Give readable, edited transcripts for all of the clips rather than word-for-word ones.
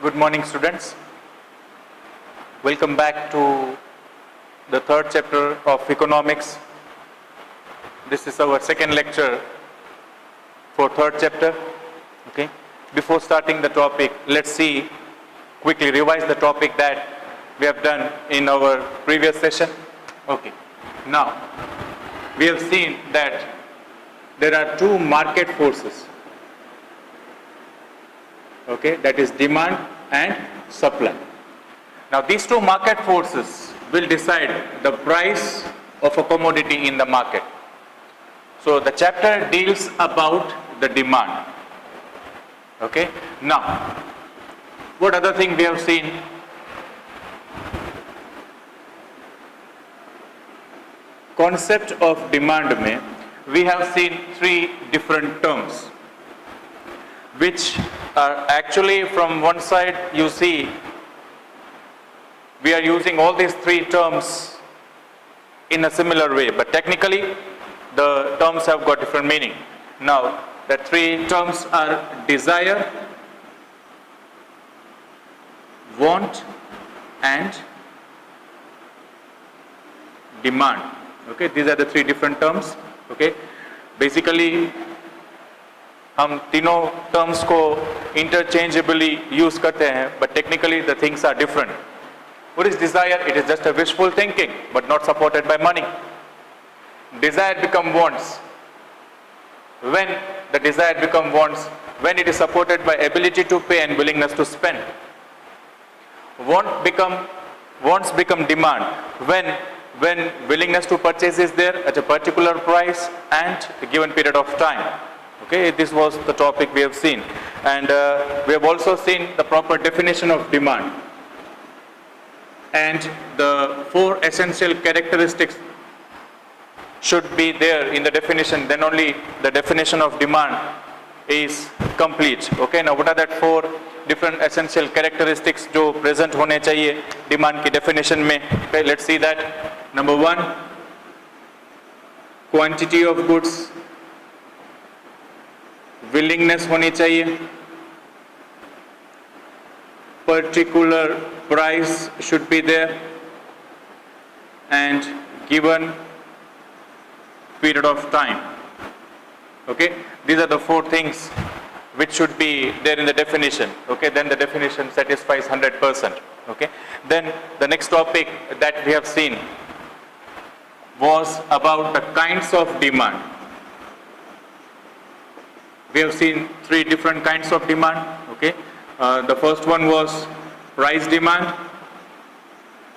Good morning, students. Welcome back to the third chapter of economics. This is our second lecture for third chapter. Okay. Before starting the topic, let's see, quickly revise the topic that we have done in our previous session. Okay. Now, we have seen that there are two market forces. Okay, that is demand and supply. Now these two market forces will decide the price of a commodity in the market. So the chapter deals about the demand. Okay, now what other thing we have seen? Concept of demand mein we have seen three different terms, which are actually, from one side you see we are using all these three terms in a similar way, but technically the terms have got different meaning. Now the three terms are desire, want and demand. Okay, these are the three different terms. Okay, basically हम तीनों terms को interchangeably use करते हैं, but technically the things are different. What is desire? It is just a wishful thinking, but not supported by money. Desire become wants. When the desire become wants, when it is supported by ability to pay and willingness to spend. Wants become demand when willingness to purchase is there at a particular price and a given period of time. Okay, this was the topic we have seen, and we have also seen the proper definition of demand and the four essential characteristics should be there in the definition, then only the definition of demand is complete. Okay, now what are that four different essential characteristics जो present होने चाहिए demand की definition में? Okay, let's see that. Number one, quantity of goods, willingness होनी चाहिए, particular price should be there, and given period of time. Okay, these are the four things which should be there in the definition. Okay, then the definition satisfies 100%. Okay, then the next topic that we have seen was about the kinds of demand. We have seen three different kinds of demand. Okay, the first one was price demand,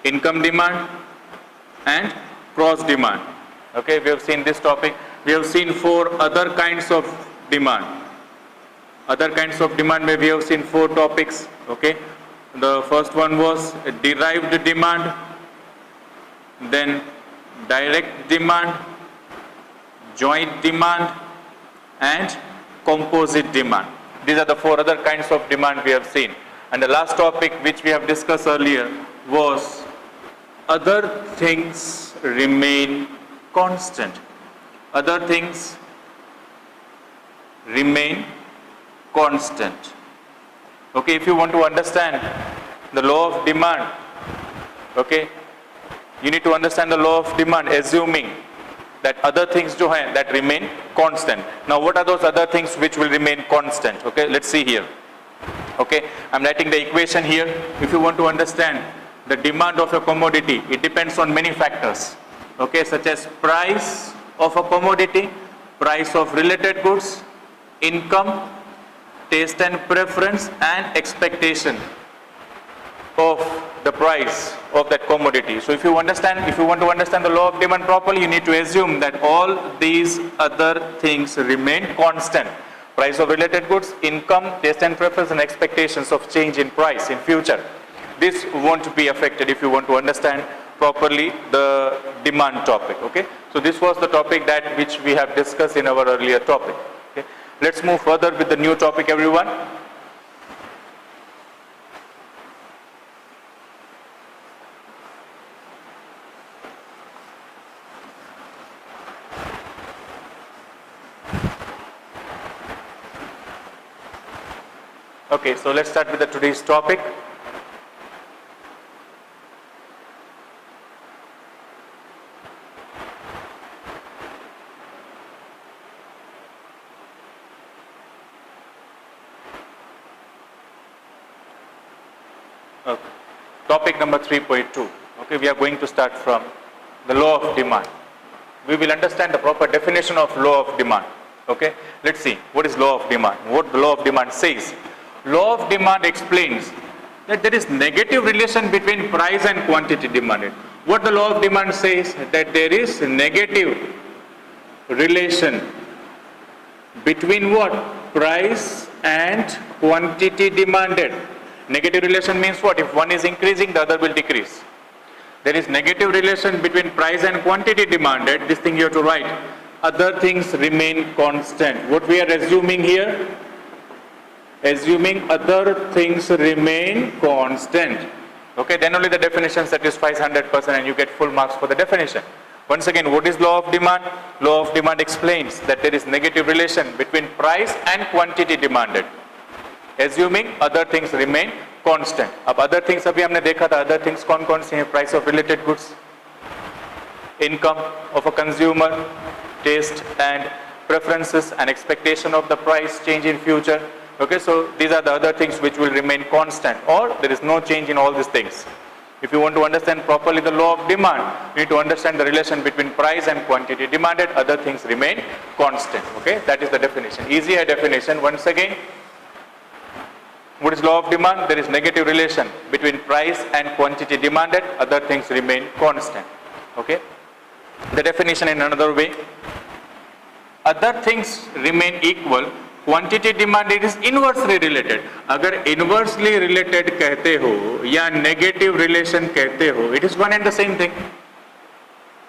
income demand and cross demand. Okay, we have seen this topic. We have seen four other kinds of demand. Other kinds of demand may we have seen four topics. Okay, the first one was derived demand, then direct demand, joint demand and composite demand. These are the four other kinds of demand we have seen. And the last topic which we have discussed earlier was other things remain constant. Other things remain constant. Okay, if you want to understand the law of demand, okay, you need to understand the law of demand assuming that other things जो हैं that remain constant. Now what are those other things which will remain constant? Okay, let's see here. Okay, I'm writing the equation here. If you want to understand the demand of a commodity, it depends on many factors. Okay, such as price of a commodity, price of related goods, income, taste and preference and expectation of the price of that commodity. So if you want to understand the law of demand properly, you need to assume that all these other things remain constant. Price of related goods, income, taste and preference and expectations of change in price in future. This won't be affected if you want to understand properly the demand topic. Okay, so this was the topic that which we have discussed in our earlier topic. Okay, let's move further with the new topic, everyone. Okay, so let's start with the today's topic. Okay. Topic number 3.2. Okay, we are going to start from the law of demand. We will understand the proper definition of law of demand. Okay, let's see what is law of demand, what the law of demand says. Law of demand explains that there is negative relation between price and quantity demanded. What the law of demand says, that there is negative relation between what? Price and quantity demanded. Negative relation means what? If one is increasing, the other will decrease. There is negative relation between price and quantity demanded. This thing you have to write. Other things remain constant. What we are assuming here? Assuming other things remain constant. Okay, then only the definition satisfies 100% and you get full marks for the definition. Once again, what is law of demand? Law of demand explains that there is negative relation between price and quantity demanded. Assuming other things remain constant. अब other things अभी हमने देखा था, other things कौन कौन से हैं? Price of related goods, income of a consumer, taste and preferences and expectation of the price change in future. Okay, so these are the other things which will remain constant, or there is no change in all these things. If you want to understand properly the law of demand, you need to understand the relation between price and quantity demanded. Other things remain constant. Okay, that is the definition. Easier definition. Once again, what is law of demand? There is negative relation between price and quantity demanded. Other things remain constant. Okay, the definition in another way: other things remain equal, quantity demanded is inversely related. अगर inversely related कहते हो या negative relation कहते हो, it is one and the same thing.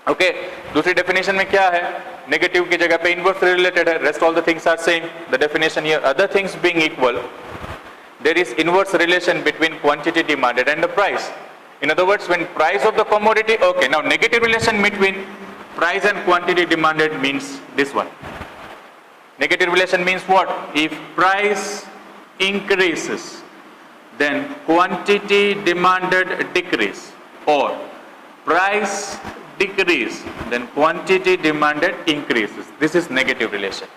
Okay, दूसरी definition में क्या है? Negative की जगह पे inversely related है. Rest all the things are same. The definition here: other things being equal, there is inverse relation between quantity demanded and the price. In other words, when price of the commodity, okay, now negative relation between price and quantity demanded means this one. Negative relation means what? If price increases, then quantity demanded decrease, or price decrease, then quantity demanded increases. This is negative relation.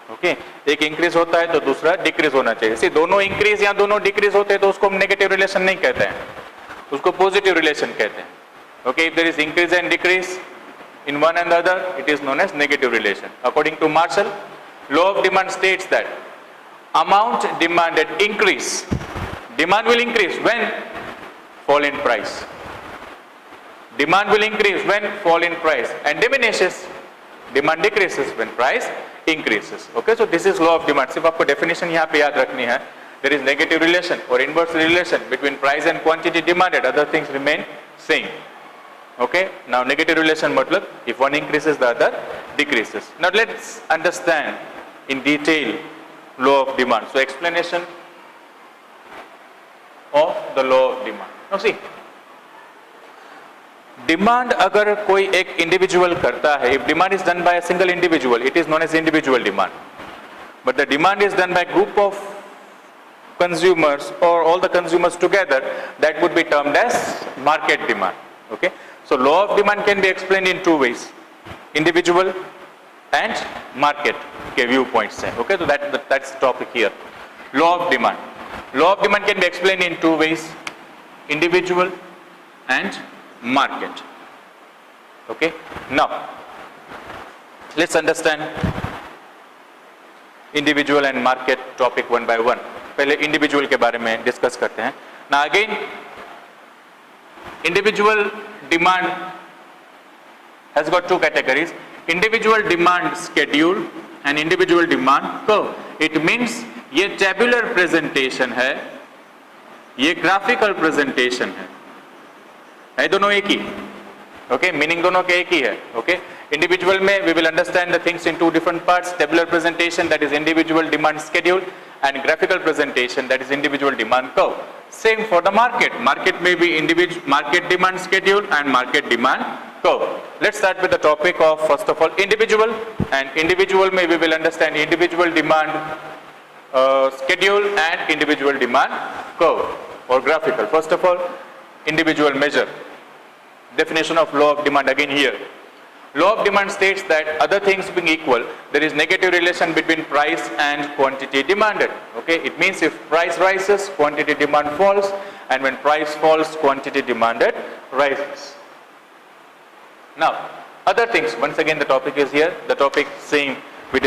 Okay, एक increase होता है तो दूसरा decrease होना चाहिए. सी दोनों increase या दोनों डिक्रीज होते हैं तो उसको हम नेगेटिव रिलेशन नहीं कहते हैं, उसको पॉजिटिव रिलेशन कहते हैं. Okay, if there is increase and decrease in one and the other, it is known as negative relation. According to Marshall, law of demand states that amount demanded increase. Demand will increase when fall in price. Demand will increase when fall in price, and diminishes. Demand decreases when price increases. Okay, so this is law of demand. सिर्फ आपको definition यहाँ पे याद रखनी है. There is negative relation or inverse relation between price and quantity demanded. Other things remain same. Okay, now negative relation matlab if one increases the other decreases. Now let's understand in detail law of demand. So explanation of the law of demand. Now see, demand अगर कोई एक individual करता है, if demand is done by a single individual, it is known as individual demand. But the demand is done by a group of consumers or all the consumers together, that would be termed as market demand. Okay, so law of demand can be explained in two ways: individual and market के viewpoints हैं. Okay, so that's the topic here. Law of demand. Law of demand can be explained in two ways: individual and market. Okay, now let's understand individual and market topic one by one. पहले individual के बारे में discuss करते हैं. Now again, individual demand has got two categories: individual demand schedule and individual demand curve. It means ये tabular presentation है, ये graphical presentation है दोनों एक ही. Okay, meaning दोनों के एक ही है. Okay, individual में we will understand the things in two different parts: tabular presentation, that is individual demand schedule, and graphical presentation, that is individual demand curve. Same for the market. Market may be individual market demand schedule and market demand curve. Let's start with the topic of, first of all, individual. And individual may we will understand individual demand schedule and individual demand curve or graphical. First of all, individual measure. Definition of law of demand again here. Law of demand states that other things being equal, there is negative relation between price and quantity demanded. Okay, it means if price rises, quantity demand falls, and when price falls, quantity demanded rises. Now, other things, once again the topic is here, the topic same we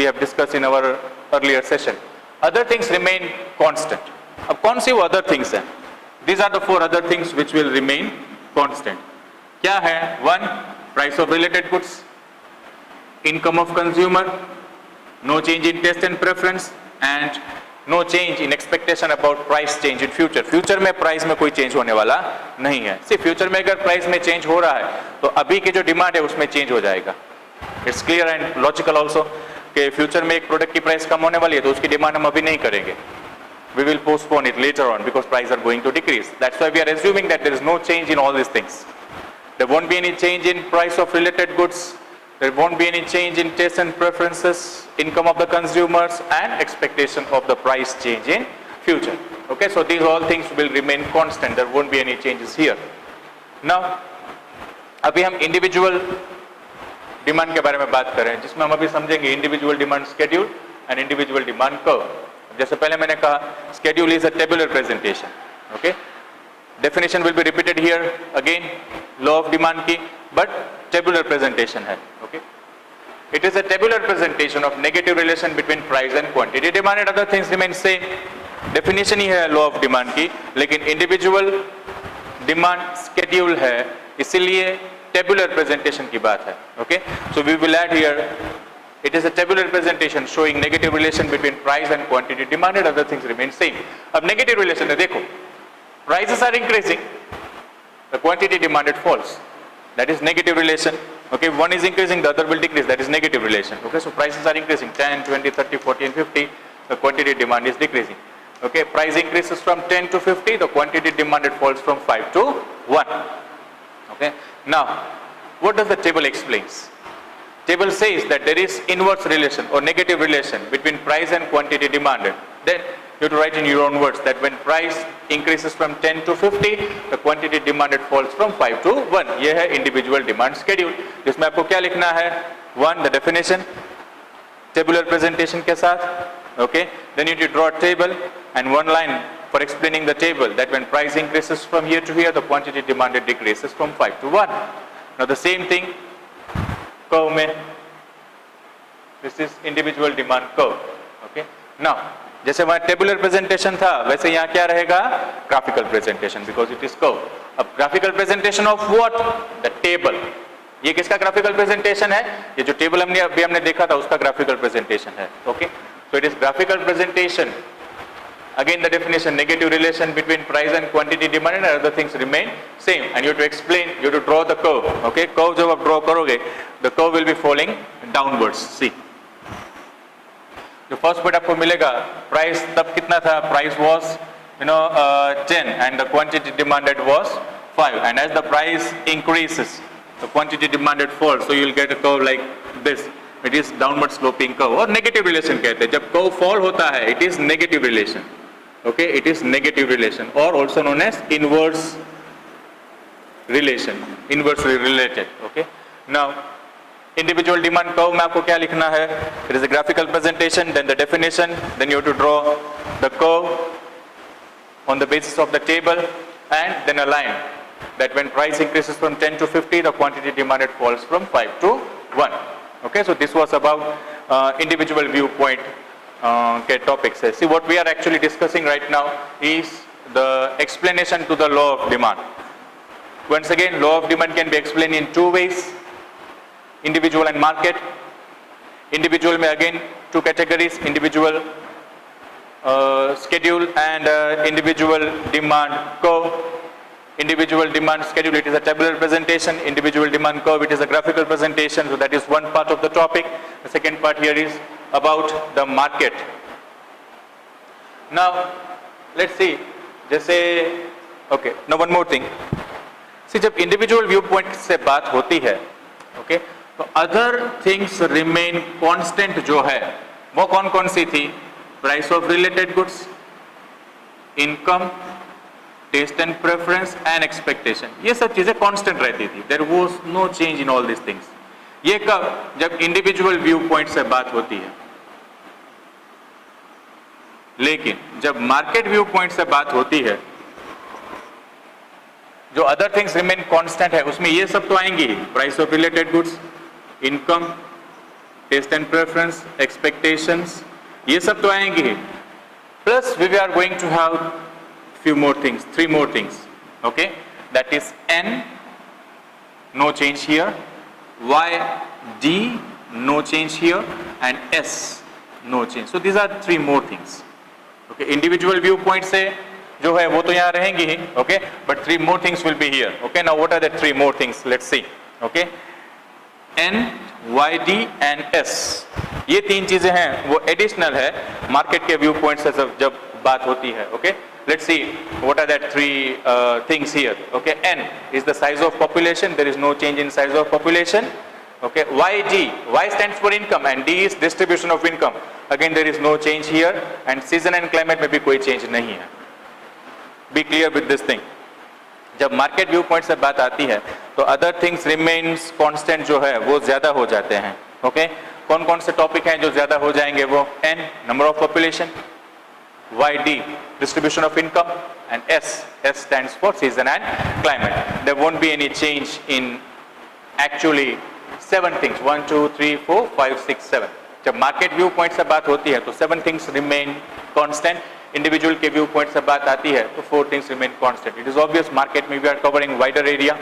have discussed in our earlier session. Other things remain constant. अब कौन सी वो other things हैं? These are the 4 other things which will remain constant. क्या है? 1, price of related goods, income of consumer, no change in taste and preference, and no change in expectation about price change in future. Future में price में कोई change होने वाला नहीं है. See, future में अगर price में change हो रहा है, तो अभी की जो demand है उसमें change हो जाएगा. It's clear and logical also कि future में एक product की price कम होने वाली है, तो उसकी demand हम अभी नहीं करेंगे. We will postpone it later on because prices are going to decrease. That's why we are assuming that there is no change in all these things. There won't be any change in price of related goods. There won't be any change in taste and preferences, income of the consumers, and expectation of the price change in future. Okay, so these all things will remain constant. There won't be any changes here. Now, अभी हम individual demand के बारे में बात कर रहे हैं, जिसमें हम अभी समझेंगे individual demand schedule and individual demand curve. जैसे पहले मैंने कहा, schedule is a tabular presentation. Okay, definition will be repeated here again. Law of demand की, but tabular presentation है. Okay, it is a tabular presentation of negative relation between price and quantity demanded. Other things remain same. Definition ही है law of demand की, लेकिन individual demand schedule है, इसीलिए tabular presentation की बात है. Okay, so we will add here. It is a tabular presentation showing negative relation between price and quantity demanded. Other things remain same. अब negative relation है, देखो, prices are increasing, the quantity demanded falls. That is negative relation. Okay, one is increasing, the other will decrease. That is negative relation. Okay, so prices are increasing 10, 20, 30, 40, and 50. The quantity demand is decreasing. Okay, price increases from 10 to 50. The quantity demanded falls from 5 to 1. Okay, now what does the table explains? Table says that there is inverse relation or negative relation between price and quantity demanded. Then you have to write in your own words that when price increases from 10 to 50, the quantity demanded falls from 5 to 1. ये है individual demand schedule. जिसमें आपको क्या लिखना है? 1, the definition, tabular presentation के साथ. Okay, then you need to draw a table and one line for explaining the table that when price increases from here to here, the quantity demanded decreases from 5 to 1. Now the same thing curve में, this is individual demand curve. Okay, now जैसे वहाँ tabular presentation था, वैसे यहाँ क्या रहेगा? Graphical presentation, because it is curve. अब graphical presentation of what? The table. ये किसका ग्राफिकल प्रेजेंटेशन है? ये जो टेबल हमने देखा था उसका ग्राफिकल प्रेजेंटेशन है. Okay, so it is graphical presentation. Again the definition, negative relation between price and quantity demanded, and other things remain same, and you have to explain, you have to draw the curve. Okay, curve जब आप draw करोगे, the curve will be falling downwards. See, जो first point आपको मिलेगा, price तब कितना था? Price was 10 and the quantity demanded was 5, and as the price increases, the quantity demanded falls, so you will get a curve like this. It is downward sloping curve or negative relation कहते हैं. जब curve fall होता है, it is negative relation. Okay, it is negative relation or also known as inverse relation, inversely related. Okay, now individual demand curve में आपको क्या लिखना है? It is a graphical presentation, then the definition, then you have to draw the curve on the basis of the table, and then a line that when price increases from 10 to 50, the quantity demanded falls from 5 to 1. Okay, so this was about individual viewpoint topics. See, what we are actually discussing right now is the explanation to the law of demand. Once again, law of demand can be explained in 2 ways: individual and market. Individual में again 2 categories: individual schedule and individual demand curve. Individual demand schedule, it is a tabular presentation. Individual demand curve, it is a graphical presentation. So that is one part of the topic. The second part here is about the market. Now let's see, जैसे okay, now one more thing. See, जब individual viewpoint से बात होती है, okay, तो other things remain constant जो है, वो कौन कौन सी थी? Price of related goods, income, taste and preference and expectation, ये सब चीजें कांस्टेंट रहती थी. There was no change in all this things. ये कब? जब इंडिविजुअल व्यू पॉइंट से बात होती है. लेकिन जब मार्केट व्यू पॉइंट से बात होती है, जो अदर थिंग्स रिमेन कांस्टेंट है, उसमें ये सब तो आएंगी. Price of related goods, income, taste and preference, expectations, ये सब तो आएंगे. Plus we are going to have few more things, 3 more things, okay, that is N, no change here, Y, D, no change here, and S, no change. So these are 3 more things, okay. Individual viewpoint से जो है वो तो यहाँ रहेंगी ही, okay, but 3 more things will be here, okay. Now what are the 3 more things? Let's see, okay. N, Y, D and S, ये 3 चीजें हैं, वो एडिशनल है मार्केट के व्यू पॉइंट से जब बात होती है, okay. Let's see what are that 3 things here, okay. N is the size of population, there is no change in size of population, okay. YD, Y stands for income and D is distribution of income, again there is no change here, and season and climate में भी कोई change नहीं है. Be clear with this thing. जब market view point से बात आती है तो अदर थिंग्स रिमेन्स कांस्टेंट जो है वो ज्यादा हो जाते हैं, ओके. कौन कौन से टॉपिक हैं जो ज्यादा हो जाएंगे? वो N, number of population, YD, distribution of income, and S stands for season and climate. There won't be any change in actually 7 things, 1, 2, 3, 4, 5, 6, 7. जब market view point से बात होती है तो 7 things remain constant. Individual के view point से बात आती है तो 4 things remain constant. It is obvious market में we are covering wider area.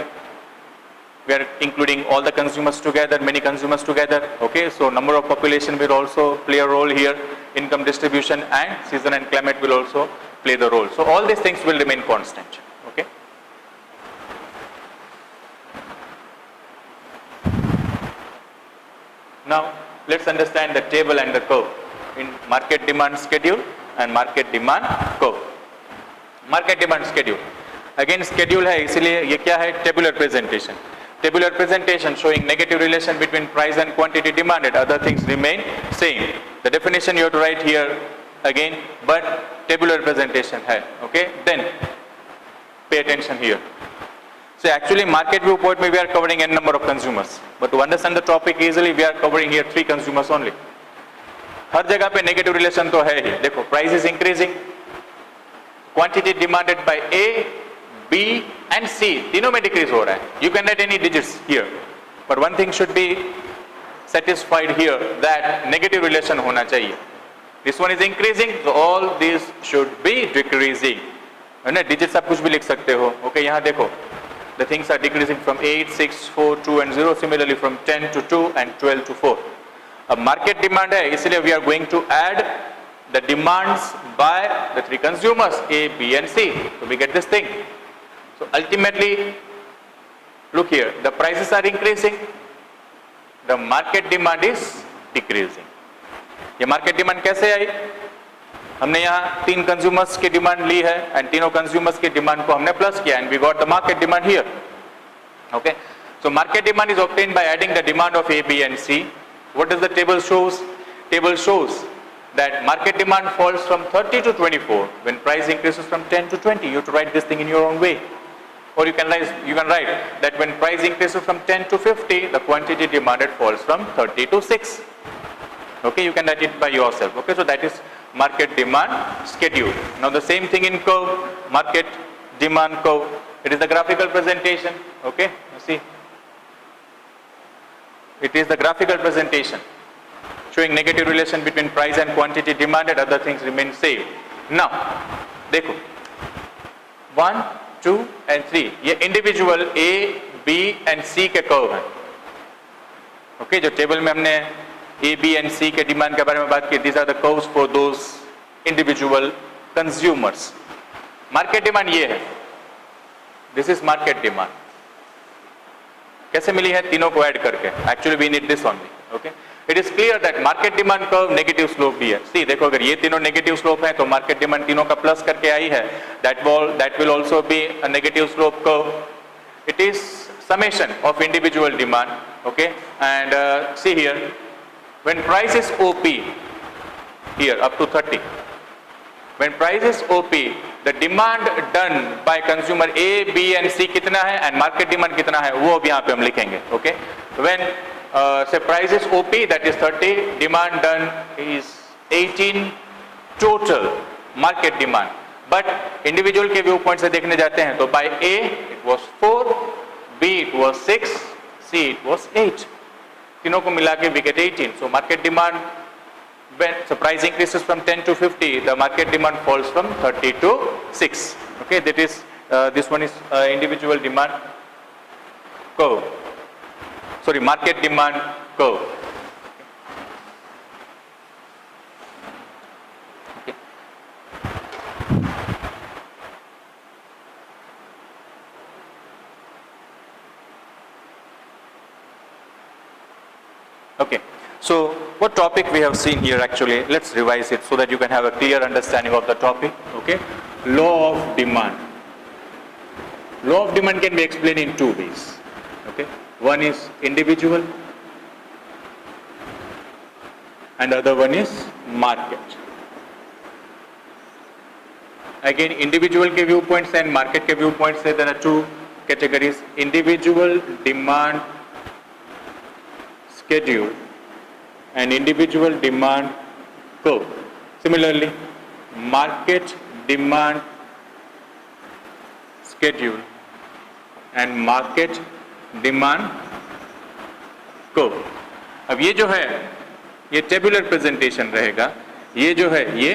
We are including all the consumers together, many consumers together, okay. So number of population will also play a role here, income distribution and season and climate will also play the role. So all these things will remain constant, okay. Now let's understand the table and the curve in market demand schedule and market demand curve. Market demand schedule, again schedule है इसलिए ये क्या है? Tabular presentation. Tabular presentation showing negative relation between price and quantity demanded, other things remain same. The definition you have to write here again, but tabular presentation hai, okay. Then pay attention here. So actually market viewpoint we are covering n number of consumers, but to understand the topic easily we are covering here 3 consumers only. हर जगह पे negative relation तो है ही. देखो price is increasing, quantity demanded by A, B and C तीनों में decrease हो रहा है. You can write any digits here, but one thing should be satisfied here that negative relation होना चाहिए. This one is increasing, so all these should be decreasing. है ना? digits आप कुछ भी लिख सकते हो. Okay, यहाँ देखो the things are decreasing from 8, 6, 4, 2 and 0. Similarly from 10 to 2 and 12 to 4. अब market demand है इसलिए we are going to add the demands by the 3 consumers A, B and C. So we get this thing. So ultimately, look here, the prices are increasing, the market demand is decreasing. ये market demand कैसे आई? हमने यहाँ 3 consumers की demand ली है and तीनों consumers की demand को हमने plus किया and we got the market demand here. Okay, so market demand is obtained by adding the demand of A, B and C. What does the table shows? Table shows that market demand falls from 30 to 24 when price increases from 10 to 20. You have to write this thing in your own way. Or you can write that when price increases from 10 to 50, the quantity demanded falls from 30 to 6. Okay, you can write it by yourself. Okay, so that is market demand schedule. Now the same thing in curve, market demand curve. It is the graphical presentation. Okay, you see, it is the graphical presentation showing negative relation between price and quantity demanded, other things remain same. Now देखो 1, 2 and 3 ये individual A, B and C के curve हैं. Okay, जो table में हमने A, B and C के demand के बारे में बात की, these are the curves for those individual consumers. Market demand ये है, this is market demand. कैसे मिली है? तीनों को ऐड करके. Actually we need this only. Okay, it is clear that market demand curve negative slope भी है. See, देखो अगर ये तीनों negative slope हैं तो market demand तीनों का प्लस करके आई है. That will also be a negative slope curve. It is summation of individual demand. Okay, and see here, when price is OP, here up to 30. When price is OP, the demand done by consumer A, B and C कितना है and market demand कितना है वो अब यहाँ पे हम लिखेंगे. Okay? When say price is OP, that is 30, demand done is 18 total market demand. But individual के व्यू पॉइंट से देखने जाते हैं तो by A it was 4, B it was 6, C it was 8. तीनों को मिला के we get 18. So market demand, when the price increases from 10 to 50, the market demand falls from 30 to 6. Okay, that is this one is individual demand curve. Sorry, market demand curve. Okay. Okay. So what topic we have seen here actually, let's revise it so that you can have a clear understanding of the topic. Okay, law of demand. Law of demand can be explained in two ways. Okay, one is individual and other one is market. Again, individual के viewpoints and market के viewpoints से there are two categories: individual demand schedule and individual demand curve. Similarly, market demand schedule and market demand curve. अब ये जो है ये tabular presentation रहेगा, ये जो है ये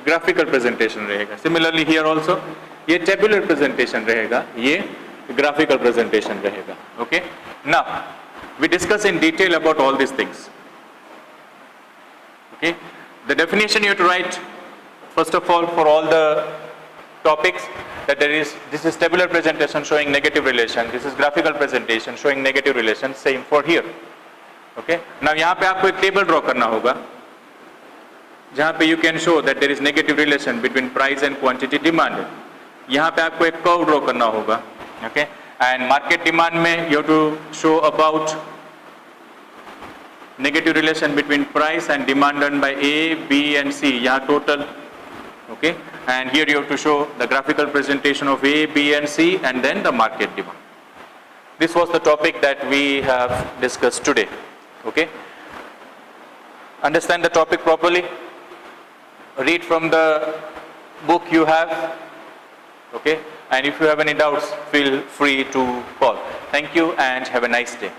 ग्राफिकल प्रेजेंटेशन रहेगा. सिमिलरली हियर ऑल्सो ये टेबुलर प्रेजेंटेशन रहेगा, ये graphical presentation रहेगा. Okay, now we discuss in detail about all these things. Okay, the definition you have to write first of all for all the topics, that this is tabular presentation showing negative relation, this is graphical presentation showing negative relation, same for here. Okay, now यहाँ पे आपको एक table draw करना होगा जहाँ पे you can show that there is negative relation between price and quantity demanded. यहाँ पे आपको एक curve draw करना होगा. Okay, and market demand में you have to show about negative relation between price and demand done by A, B and C. यहाँ total. Okay, and here you have to show the graphical presentation of A, B and C and then the market demand. This was the topic that we have discussed today. Okay, understand the topic properly, read from the book you have. Okay, and if you have any doubts, feel free to call. Thank you and have a nice day.